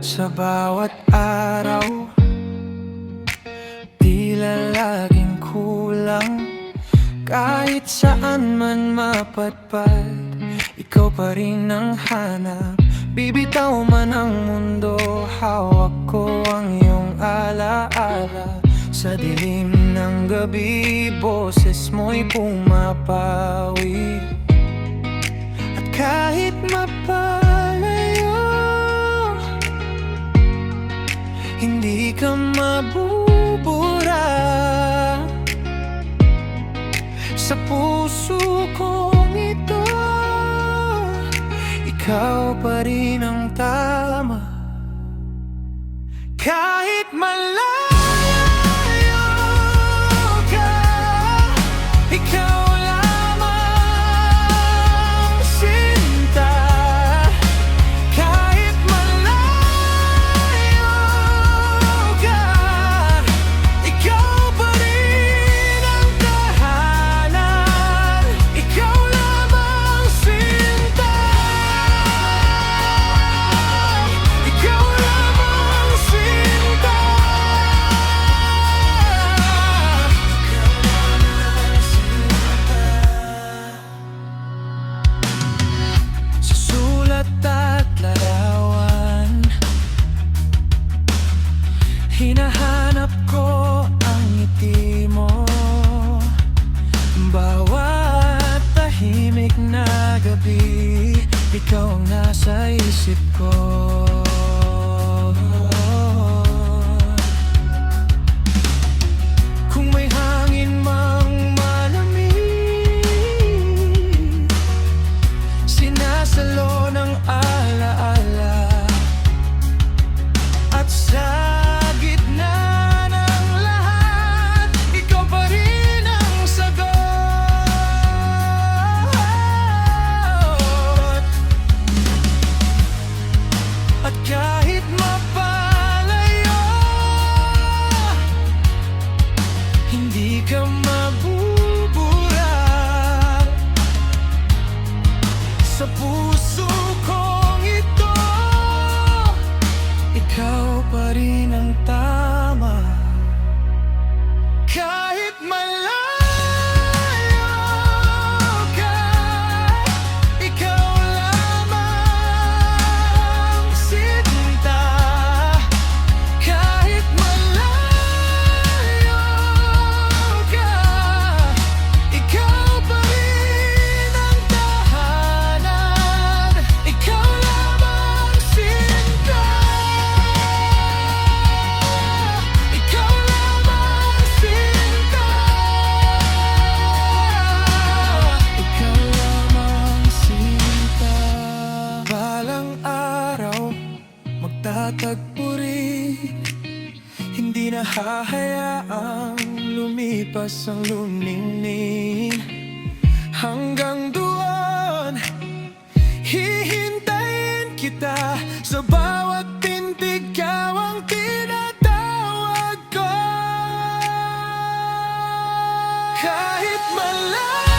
Sa bawat araw, tila laging kulang. Kahit saan man mapadpad, ikaw pa rin ang hanap. Bibitaw man ang mundo, hawak ko ang iyong alaala. Sa dilim ng gabi, boses mo'y pumapawi. At kahit mapalayo, hindi ka mabubura. Sa puso kong ito, ikaw pa rin ang tama. Kahit malayo ka, ikaw lamang sinta. Kahit malayo ka, ikaw pa rin ang tahanan. Ikaw lamang sinta. Ikaw lamang sinta. Sa sulat at larawan, hinahanap ko ang ngiti mo. Bawat tahimik na gabi, ikaw ang nasa isip ko. Kung may hangin mang malamig, sinasalo ng alaala. At sa gitna ng lahat, ikaw pa rin ang sagot. At kahit mapalayo, hindi ka mabubura. Sa puso kong ito, ikaw pa rin ang tama. Kahit malayo ka, ikaw lamang sinta. Kahit malayo ka, ikaw pa rin ang tahanan. Ikaw lamang sinta. Ikaw lamang sinta. Ikaw lamang sinta. Balang araw, magtatagpo rin. Hindi na hahayaang lumipas ang luningning. Hanggang doon, hihintayin kita. Sa bawat tindig, ikaw ang tinatawag ko. Kahit malayo